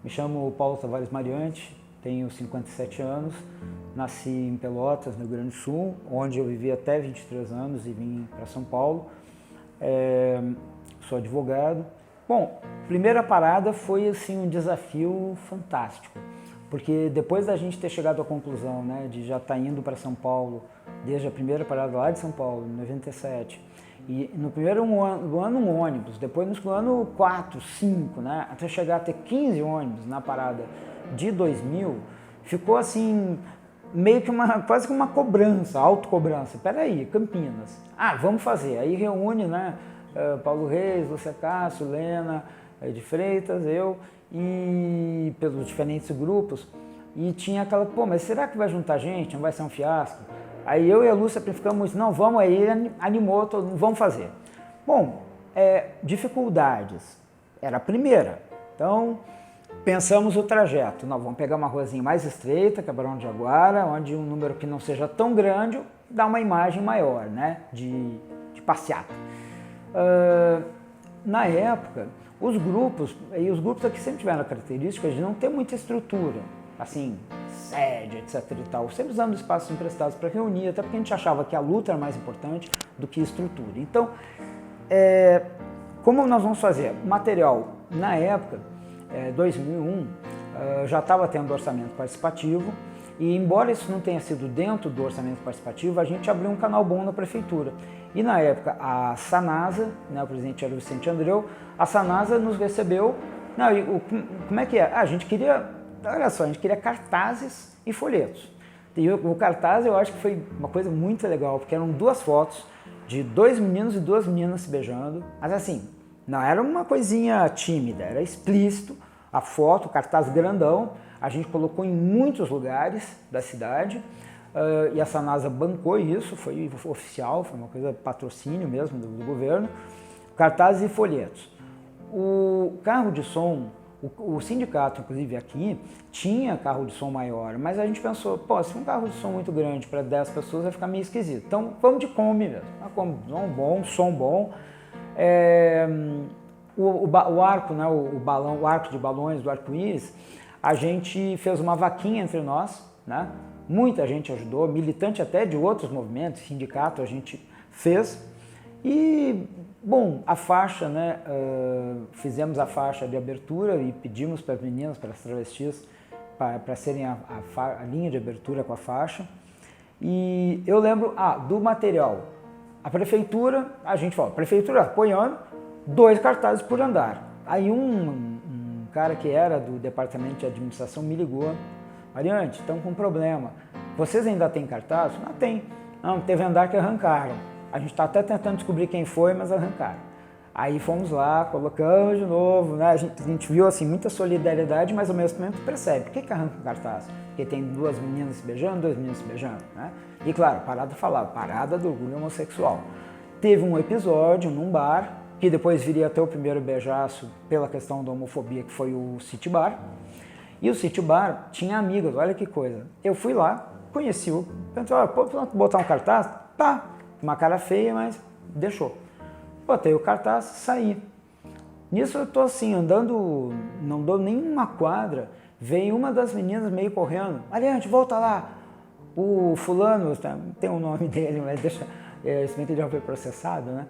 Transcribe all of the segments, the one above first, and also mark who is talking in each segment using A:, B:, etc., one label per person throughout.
A: Me chamo Paulo Tavares Mariante, tenho 57 anos, nasci em Pelotas, no Rio Grande do Sul, onde eu vivi até 23 anos e vim para São Paulo. Sou advogado. Bom, primeira parada foi assim um desafio fantástico, porque depois da gente ter chegado à conclusão, né, de já estar indo para São Paulo, desde a primeira parada lá de São Paulo, em 97, e no primeiro ano um ônibus, depois no ano 4, 5, né, até chegar a ter 15 ônibus na parada de 2000, ficou assim, meio que quase que uma cobrança, autocobrança. Peraí, Campinas, vamos fazer. Aí reúne, né, Paulo Reis, Lúcia Cássio, Lena de Freitas, eu, e pelos diferentes grupos, e tinha aquela, mas será que vai juntar gente? Não vai ser um fiasco? Aí eu e a Lúcia ficamos, não, vamos, aí animou, todo mundo, vamos fazer. Bom, dificuldades, era a primeira, então pensamos o trajeto, nós vamos pegar uma ruazinha mais estreita, que é Barão de Jaguara, onde um número que não seja tão grande, dá uma imagem maior, né, de passeata. Na época, os grupos aqui sempre tiveram a característica de não ter muita estrutura, assim, sede, etc e tal, sempre usando espaços emprestados para reunir, até porque a gente achava que a luta era mais importante do que a estrutura. Então, como nós vamos fazer? Material, na época, 2001, já estava tendo orçamento participativo, e embora isso não tenha sido dentro do orçamento participativo, a gente abriu um canal bom na prefeitura. E na época a Sanasa, né, o presidente era o Vicente Andreu, a Sanasa nos recebeu. Como é que é? A gente queria, olha só, a gente queria cartazes e folhetos. E o cartaz eu acho que foi uma coisa muito legal, porque eram 2 fotos de 2 meninos e 2 meninas se beijando, mas assim, não era uma coisinha tímida, era explícito, a foto, o cartaz grandão, a gente colocou em muitos lugares da cidade, e a Sanasa bancou isso, foi oficial, foi uma coisa patrocínio mesmo do governo, cartazes e folhetos. O carro de som, o sindicato, inclusive aqui, tinha carro de som maior, mas a gente pensou, se um carro de som muito grande para 10 pessoas vai ficar meio esquisito. Então vamos de Kombi mesmo, uma Kombi, som bom. O arco, né, o arco de balões do arco-íris, a gente fez uma vaquinha entre nós, né? Muita gente ajudou, militante até de outros movimentos, sindicato a gente fez. E, bom, a faixa, né, fizemos a faixa de abertura e pedimos para as meninas, para as travestis, para serem a linha de abertura com a faixa. E eu lembro, do material, a prefeitura, a gente falou, prefeitura apoiando, 2 cartazes por andar. Aí um cara que era do departamento de administração me ligou, Mariante, estamos com um problema, vocês ainda têm cartaz? Não tem, não, teve andar que arrancaram. A gente está até tentando descobrir quem foi, mas arrancaram. Aí fomos lá, colocamos de novo, né? A gente viu assim, muita solidariedade, mas ao mesmo tempo percebe, por que arranca o cartaz? Porque tem 2 meninas se beijando, 2 meninos se beijando, né? E claro, parada falava, parada do orgulho homossexual. Teve um episódio num bar, que depois viria até o primeiro beijaço pela questão da homofobia, que foi o City Bar. E o City Bar tinha amigos, olha que coisa. Eu fui lá, conheci o, pensei, pode botar um cartaz? Tá, uma cara feia, mas deixou. Botei o cartaz, saí. Nisso eu tô assim, andando, não dou nem uma quadra, veio uma das meninas meio correndo, Mariante, volta lá, o fulano, tem o nome dele, mas deixa, se bem que ele já foi processado, né?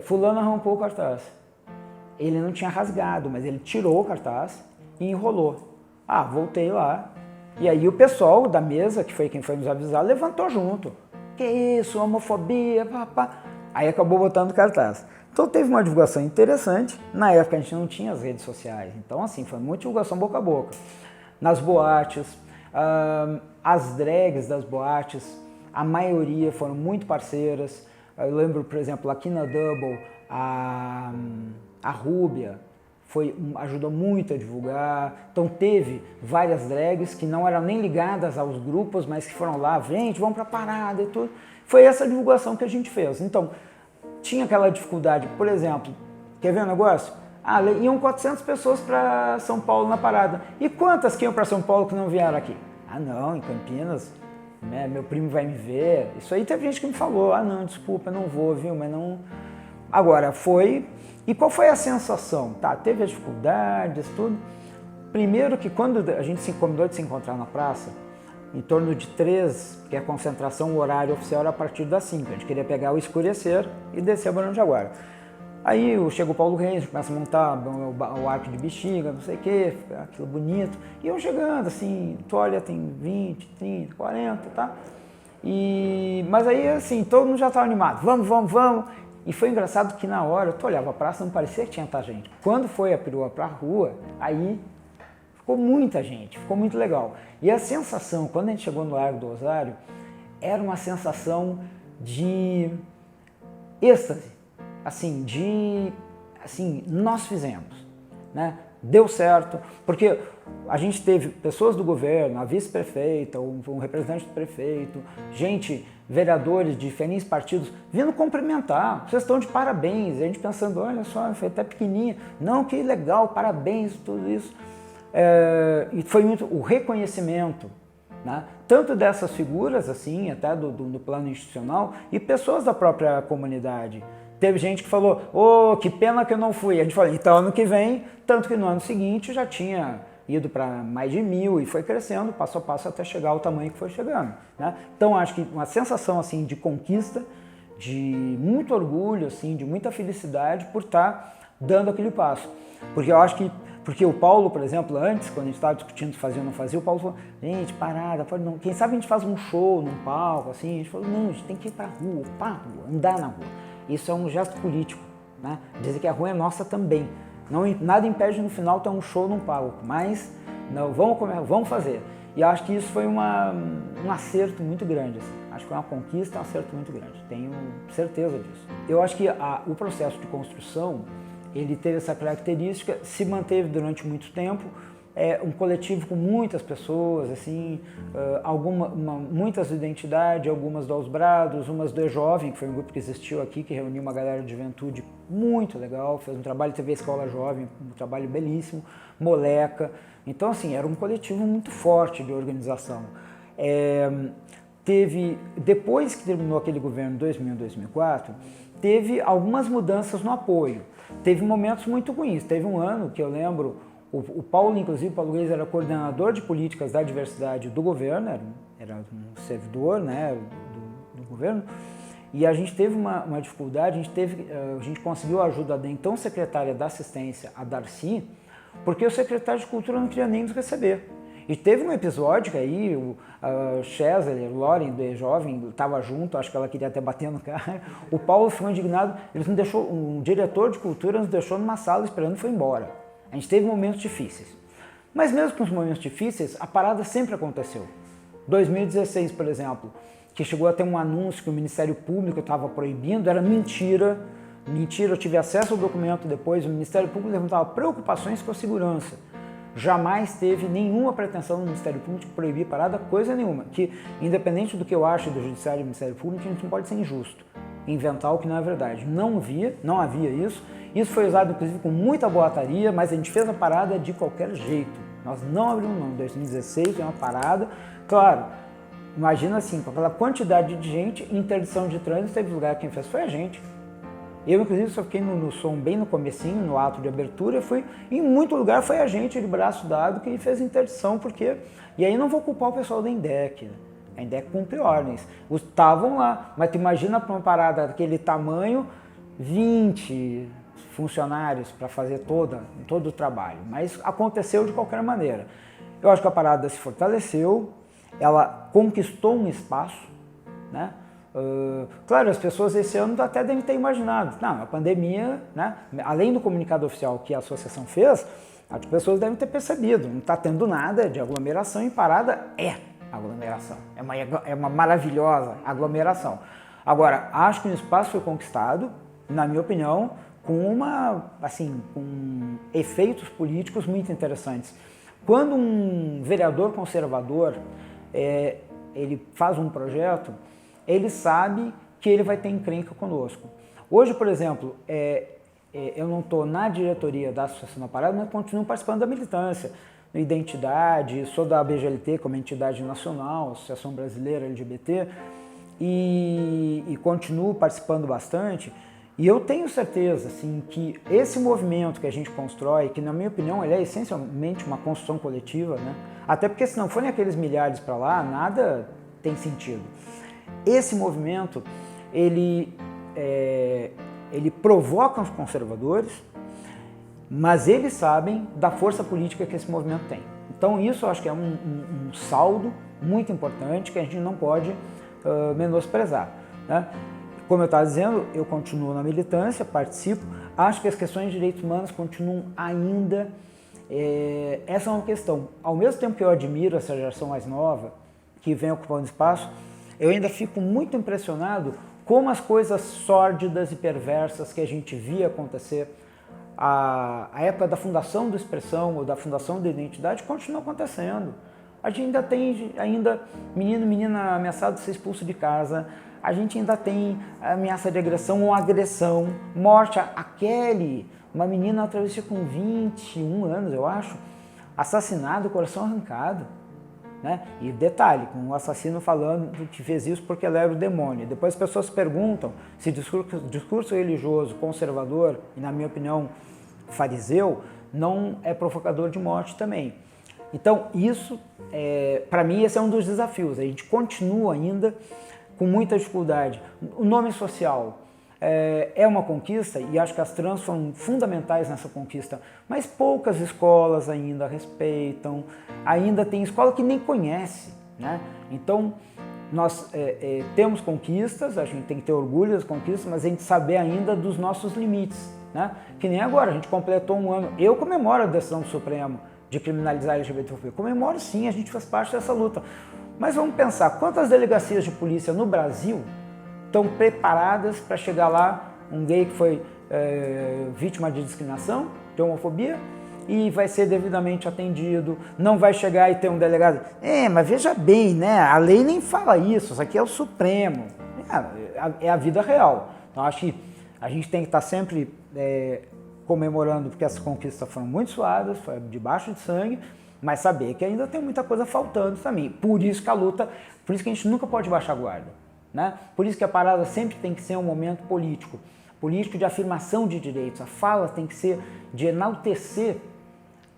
A: Fulano arrancou o cartaz. Ele não tinha rasgado, mas ele tirou o cartaz e enrolou. Voltei lá. E aí o pessoal da mesa, que foi quem foi nos avisar, levantou junto. Que isso, homofobia, papá. Aí acabou botando cartaz. Então teve uma divulgação interessante. Na época a gente não tinha as redes sociais. Então assim, foi muita divulgação boca a boca. Nas boates, as drags das boates, a maioria foram muito parceiras. Eu lembro, por exemplo, aqui na Double, a Rúbia ajudou muito a divulgar. Então teve várias drags que não eram nem ligadas aos grupos, mas que foram lá, gente, vamos para a parada e tudo. Foi essa divulgação que a gente fez. Então, tinha aquela dificuldade, por exemplo, quer ver um negócio? Iam 400 pessoas para São Paulo na parada. E quantas que iam para São Paulo que não vieram aqui? Não, em Campinas, né, meu primo vai me ver. Isso aí teve gente que me falou, não, desculpa, eu não vou, viu, mas não... Agora, foi... E qual foi a sensação? Teve as dificuldades, tudo. Primeiro que quando a gente se combinou de se encontrar na praça, em torno de 3, que é a concentração, o horário oficial era a partir das 5. A gente queria pegar o escurecer e descer a Barão de Jaguara. Aí chega o Paulo Reis, começa a montar o arco de bexiga, não sei o que, aquilo bonito. E eu chegando, assim, tu olha, tem 20, 30, 40, tá? Mas aí, assim, todo mundo já estava animado. Vamos, vamos, vamos. E foi engraçado que na hora, tu olhava a praça, não parecia que tinha tanta gente. Quando foi a perua pra rua, aí ficou muita gente, ficou muito legal. E a sensação, quando a gente chegou no Largo do Rosário, era uma sensação de êxtase. Assim, nós fizemos, né? Deu certo, porque a gente teve pessoas do governo, a vice-prefeita, um representante do prefeito, gente, vereadores de diferentes partidos, vindo cumprimentar, vocês estão de parabéns, a gente pensando, olha só, foi até pequenininha, não, que legal, parabéns, tudo isso. E foi muito o reconhecimento, né? Tanto dessas figuras, assim, até do plano institucional, e pessoas da própria comunidade. Teve gente que falou, oh, que pena que eu não fui. A gente falou, então ano que vem, tanto que no ano seguinte já tinha ido para mais de 1.000 e foi crescendo passo a passo até chegar ao tamanho que foi chegando, né? Então acho que uma sensação assim de conquista, de muito orgulho, assim, de muita felicidade por estar dando aquele passo. Porque eu acho que, porque o Paulo, por exemplo, antes, quando a gente estava discutindo se fazia ou não fazia, o Paulo falou, gente, parada, não. Quem sabe a gente faz um show num palco, assim, a gente falou, não, a gente tem que ir para a rua, andar na rua. Isso é um gesto político, né? Dizer que a rua é nossa também. Não, nada impede no final ter um show num palco, mas não, vamos fazer. E acho que isso foi um acerto muito grande. Assim. Acho que foi uma conquista, um acerto muito grande. Tenho certeza disso. Eu acho que o processo de construção, ele teve essa característica, se manteve durante muito tempo. É um coletivo com muitas pessoas, assim, muitas de identidade, algumas do Aos Brados, umas do E-Jovem, que foi um grupo que existiu aqui, que reuniu uma galera de juventude muito legal, fez um trabalho, teve a Escola Jovem, um trabalho belíssimo, Moleca. Então, assim, era um coletivo muito forte de organização. Depois que terminou aquele governo em 2000, 2004, teve algumas mudanças no apoio. Teve momentos muito ruins. Teve um ano que eu lembro, o Paulo, inclusive, o Paulo Reis era coordenador de políticas da diversidade do governo, era um servidor, né, do governo, e a gente teve uma dificuldade, a gente conseguiu a ajuda da então secretária da assistência, a Darcy, porque o secretário de cultura não queria nem nos receber. E teve um episódio que aí o Chesley, Lauren, do E-Jovem, estava junto, acho que ela queria até bater no cara. O Paulo ficou indignado, eles não deixou, um diretor de cultura nos deixou numa sala esperando e foi embora. A gente teve momentos difíceis. Mas mesmo com os momentos difíceis, a parada sempre aconteceu. 2016, por exemplo, que chegou a ter um anúncio que o Ministério Público estava proibindo, era mentira. Mentira, eu tive acesso ao documento depois, o Ministério Público levantava preocupações com a segurança. Jamais teve nenhuma pretensão do Ministério Público de proibir parada, coisa nenhuma. Que, independente do que eu acho do Judiciário e do Ministério Público, a gente não pode ser injusto, inventar o que não é verdade. Não havia isso. Isso foi usado, inclusive, com muita boataria, mas a gente fez a parada de qualquer jeito. Nós não abrimos mão. Em 2016 foi uma parada. Claro, imagina assim, com aquela quantidade de gente, interdição de trânsito, teve lugar que quem fez foi a gente. Eu, inclusive, só fiquei no som bem no comecinho, no ato de abertura, em muito lugar foi a gente de braço dado que fez interdição, porque... E aí não vou culpar o pessoal da INDEC, né? A INDEC cumpre ordens. Estavam lá, mas tu imagina para uma parada daquele tamanho, 20 funcionários para fazer todo o trabalho. Mas aconteceu de qualquer maneira. Eu acho que a parada se fortaleceu, ela conquistou um espaço, né? Claro, as pessoas esse ano até devem ter imaginado, não, a pandemia, né, além do comunicado oficial que a associação fez, as pessoas devem ter percebido, não está tendo nada de aglomeração e parada é aglomeração, é uma maravilhosa aglomeração. Agora, acho que o espaço foi conquistado, na minha opinião, com com efeitos políticos muito interessantes. Quando um vereador conservador ele faz um projeto, ele sabe que ele vai ter encrenca conosco. Hoje, por exemplo, eu não estou na diretoria da Associação da Parada, mas continuo participando da militância, identidade, sou da ABGLT, como entidade nacional, Associação Brasileira LGBT, e continuo participando bastante. E eu tenho certeza assim, que esse movimento que a gente constrói, que na minha opinião ele é essencialmente uma construção coletiva, né? Até porque se não forem aqueles milhares para lá, nada tem sentido. Esse movimento, ele provoca os conservadores, mas eles sabem da força política que esse movimento tem. Então isso eu acho que é um saldo muito importante que a gente não pode menosprezar, né? Como eu estava dizendo, eu continuo na militância, participo, acho que as questões de direitos humanos continuam ainda, essa é uma questão. Ao mesmo tempo que eu admiro essa geração mais nova, que vem ocupando espaço, eu ainda fico muito impressionado como as coisas sórdidas e perversas que a gente via acontecer a época da fundação do Expressão ou da fundação da Identidade continua acontecendo. A gente ainda tem menino, menina ameaçado de ser expulso de casa, a gente ainda tem ameaça de agressão ou agressão, morte. A Kelly, uma menina travesti com 21 anos, eu acho, assassinada, coração arrancado. Né? E detalhe, com o assassino falando que fez isso porque ela era o demônio. Depois as pessoas perguntam se discurso religioso conservador, e na minha opinião fariseu, não é provocador de morte também. Então isso, para mim, esse é um dos desafios. A gente continua ainda com muita dificuldade. O nome social é uma conquista e acho que as trans foram fundamentais nessa conquista, mas poucas escolas ainda respeitam, ainda tem escola que nem conhece, né? Então nós temos conquistas, a gente tem que ter orgulho das conquistas, mas a gente saber ainda dos nossos limites, né? Que nem agora, a gente completou um ano, eu comemoro a decisão do Supremo de criminalizar a LGBTfobia, comemoro sim, a gente faz parte dessa luta. Mas vamos pensar, quantas delegacias de polícia no Brasil estão preparadas para chegar lá um gay que foi vítima de discriminação, de homofobia, e vai ser devidamente atendido, não vai chegar e ter um delegado, mas veja bem, né, a lei nem fala isso aqui é o Supremo, é a vida real. Então acho que a gente tem que estar sempre comemorando, porque essas conquistas foram muito suadas, foi debaixo de sangue, mas saber que ainda tem muita coisa faltando também. Por isso que a luta, por isso que a gente nunca pode baixar a guarda, né? Por isso que a parada sempre tem que ser um momento político de afirmação de direitos. A fala tem que ser de enaltecer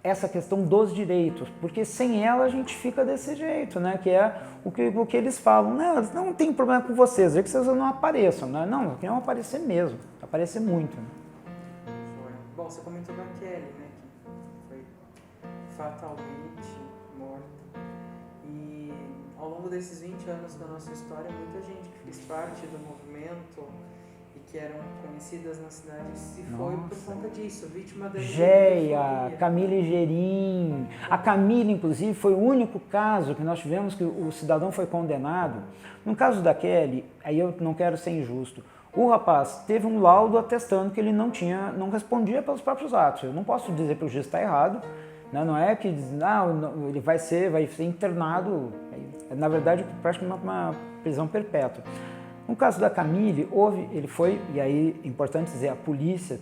A: essa questão dos direitos, porque sem ela a gente fica desse jeito, né? Que é o que eles falam, não tem problema com vocês, é que vocês não apareçam, né? Não, querem aparecer mesmo, aparecer muito. Né?
B: Bom, você comentou da Kelly, né? Que foi fatalmente morta. E ao longo desses 20 anos da nossa história, muita gente que fez parte do movimento e que eram conhecidas na cidade se foi por conta disso, vítima da
A: Geia, Camille Gerim. A Camille, inclusive, foi o único caso que nós tivemos que o cidadão foi condenado. No caso da Kelly, aí eu não quero ser injusto, o rapaz teve um laudo atestando que ele não respondia pelos próprios atos. Eu não posso dizer que o juiz está errado, né? Não é que ele vai ser internado, na verdade, praticamente uma prisão perpétua. No caso da Camille, e aí é importante dizer, a polícia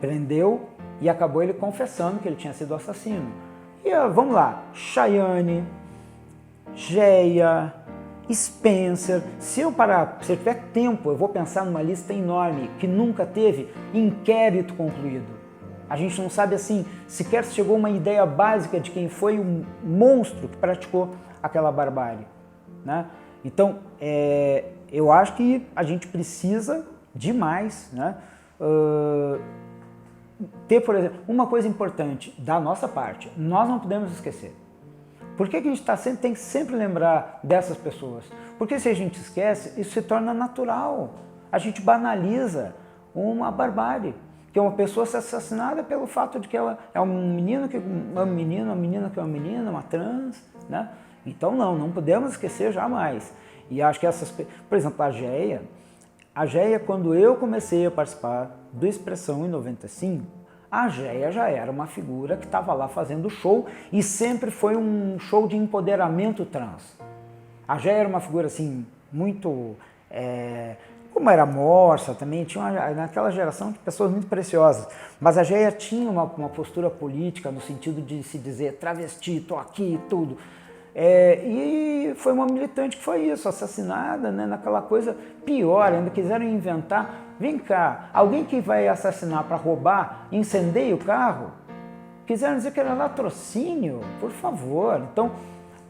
A: prendeu e acabou ele confessando que ele tinha sido assassino. E vamos lá, Chayane, Geia, Spencer, se eu tiver tempo, eu vou pensar numa lista enorme que nunca teve inquérito concluído. A gente não sabe assim, sequer chegou uma ideia básica de quem foi o monstro que praticou aquela barbárie, né? Então, eu acho que a gente precisa demais, né? Ter, por exemplo, uma coisa importante da nossa parte, nós não podemos esquecer. Por que a gente tem que sempre lembrar dessas pessoas? Porque se a gente esquece, isso se torna natural. A gente banaliza uma barbárie, que é uma pessoa ser assassinada pelo fato de que ela é um menino que é um menino, uma menina que é uma menina, uma trans, né? Então não podemos esquecer jamais. E acho que por exemplo, a Geia, quando eu comecei a participar do Expressão em 95, a Geia já era uma figura que estava lá fazendo show e sempre foi um show de empoderamento trans. A Geia era uma figura assim, muito... como era Morsa também, tinha naquela geração de pessoas muito preciosas, mas a Geia tinha uma postura política no sentido de se dizer travesti, tô aqui e tudo. E foi uma militante que foi isso, assassinada, né, naquela coisa pior, ainda quiseram inventar, vem cá, alguém que vai assassinar para roubar, incendeia o carro, quiseram dizer que era latrocínio, por favor. Então,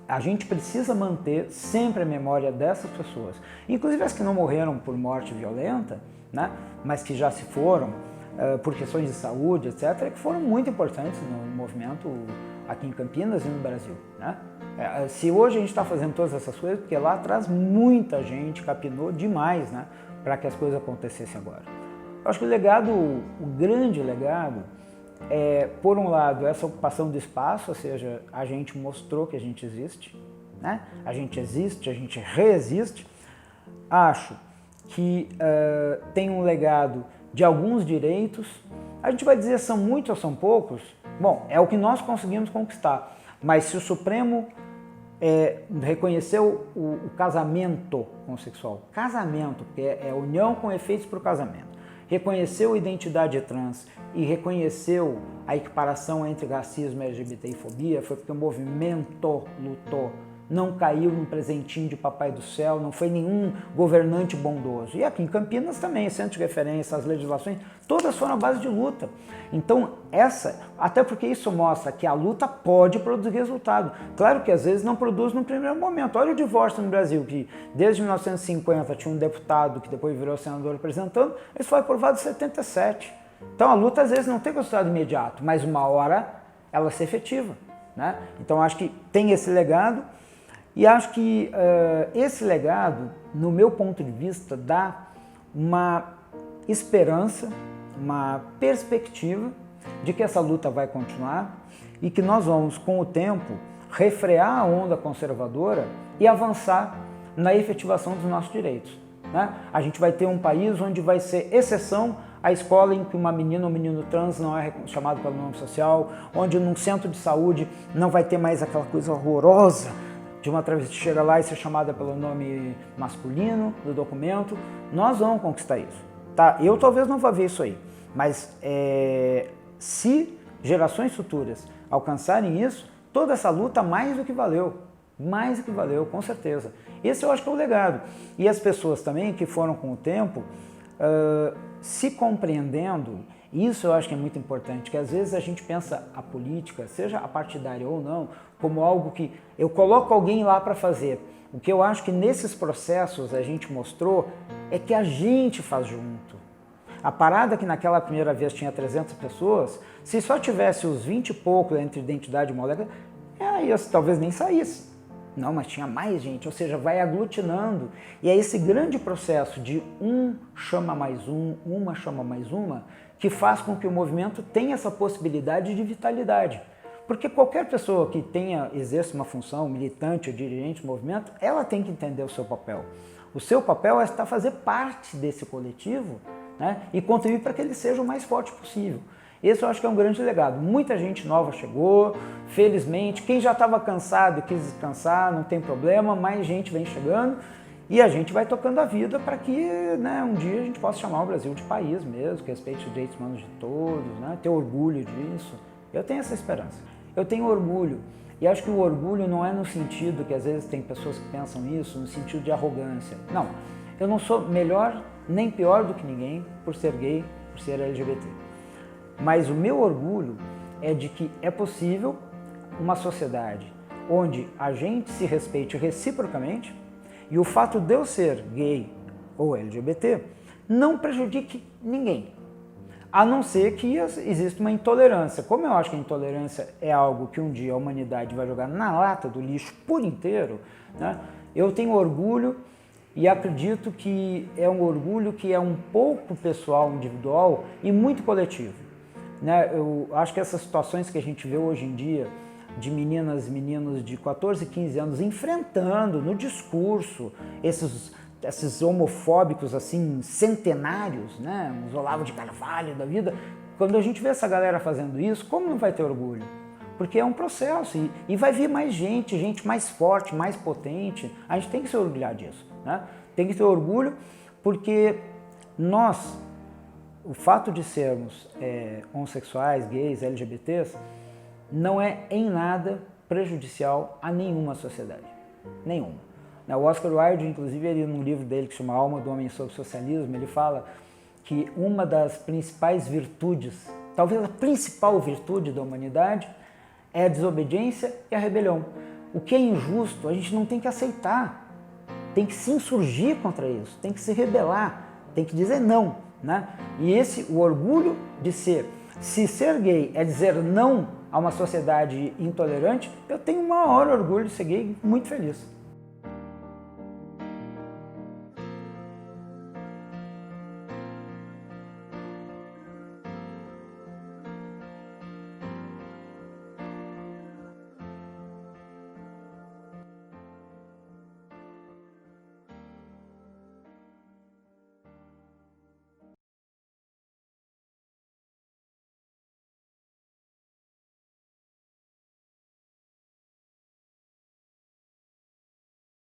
A: a gente precisa manter sempre a memória dessas pessoas, inclusive as que não morreram por morte violenta, né, mas que já se foram por questões de saúde, etc., que foram muito importantes no movimento aqui em Campinas e no Brasil, né? Se hoje a gente está fazendo todas essas coisas, porque lá atrás muita gente capinou demais, né, para que as coisas acontecessem agora. Eu acho que o legado, o grande legado, é, por um lado, essa ocupação do espaço, ou seja, a gente mostrou que a gente existe, né? A gente existe, a gente reexiste. Acho que tem um legado de alguns direitos. A gente vai dizer são muitos ou são poucos? Bom, é o que nós conseguimos conquistar. Mas se o Supremo reconheceu o casamento homossexual, casamento, que é união com efeitos para o casamento, reconheceu a identidade trans e reconheceu a equiparação entre racismo e LGBTfobia, foi porque o movimento lutou, não caiu num presentinho de papai do céu, não foi nenhum governante bondoso. E aqui em Campinas também, centro de referência, as legislações, todas foram à base de luta. Então, até porque isso mostra que a luta pode produzir resultado. Claro que às vezes não produz no primeiro momento. Olha o divórcio no Brasil, que desde 1950 tinha um deputado que depois virou senador representando, isso foi aprovado em 77. Então a luta às vezes não tem resultado imediato, mas uma hora ela se efetiva, né? Então acho que tem esse legado. E acho que esse legado, no meu ponto de vista, dá uma esperança, uma perspectiva de que essa luta vai continuar e que nós vamos, com o tempo, refrear a onda conservadora e avançar na efetivação dos nossos direitos, né? A gente vai ter um país onde vai ser exceção a escola em que uma menina ou um menino trans não é chamado pelo nome social, onde num centro de saúde não vai ter mais aquela coisa horrorosa de uma travesti chegar lá e ser chamada pelo nome masculino do documento. Nós vamos conquistar isso, tá? Eu talvez não vá ver isso aí, mas se gerações futuras alcançarem isso, toda essa luta mais do que valeu, com certeza. Esse eu acho que é o legado. E as pessoas também que foram com o tempo se compreendendo. Isso eu acho que é muito importante, que às vezes a gente pensa a política, seja a partidária ou não, como algo que eu coloco alguém lá para fazer. O que eu acho que nesses processos a gente mostrou é que a gente faz junto. A parada que naquela primeira vez tinha 300 pessoas, se só tivesse os 20 e pouco entre identidade e molécula, aí talvez nem saísse. Não, mas tinha mais gente, ou seja, vai aglutinando. E é esse grande processo de um chama mais um, uma chama mais uma, que faz com que o movimento tenha essa possibilidade de vitalidade. Porque qualquer pessoa que exerça uma função, militante ou dirigente do movimento, ela tem que entender o seu papel. O seu papel é estar fazer parte desse coletivo, né, e contribuir para que ele seja o mais forte possível. Esse eu acho que é um grande legado. Muita gente nova chegou, felizmente. Quem já estava cansado e quis descansar, não tem problema, mais gente vem chegando e a gente vai tocando a vida para que, né, um dia a gente possa chamar o Brasil de país mesmo, que respeite os direitos humanos de todos, né, ter orgulho disso. Eu tenho essa esperança. Eu tenho orgulho. E acho que o orgulho não é no sentido que às vezes tem pessoas que pensam isso, no sentido de arrogância. Não, eu não sou melhor nem pior do que ninguém por ser gay, por ser LGBT. Mas o meu orgulho é de que é possível uma sociedade onde a gente se respeite reciprocamente e o fato de eu ser gay ou LGBT não prejudique ninguém, a não ser que exista uma intolerância. Como eu acho que a intolerância é algo que um dia a humanidade vai jogar na lata do lixo por inteiro, né, eu tenho orgulho e acredito que é um orgulho que é um pouco pessoal, individual e muito coletivo. Eu acho que essas situações que a gente vê hoje em dia de meninas e meninos de 14, 15 anos enfrentando no discurso esses homofóbicos assim centenários, né, uns Olavo de Carvalho da vida, quando a gente vê essa galera fazendo isso, como não vai ter orgulho? Porque é um processo e vai vir mais gente mais forte, mais potente. A gente tem que se orgulhar disso, né? Tem que ter orgulho porque o fato de sermos homossexuais, gays, LGBTs, não é em nada prejudicial a nenhuma sociedade. Nenhuma. O Oscar Wilde, inclusive, ele, num livro dele que chama Alma do Homem sobre o Socialismo, ele fala que uma das principais virtudes, talvez a principal virtude da humanidade, é a desobediência e a rebelião. O que é injusto, a gente não tem que aceitar, tem que se insurgir contra isso, tem que se rebelar, tem que dizer não, né? E o orgulho de ser, se ser gay é dizer não a uma sociedade intolerante, eu tenho o maior orgulho de ser gay, muito feliz.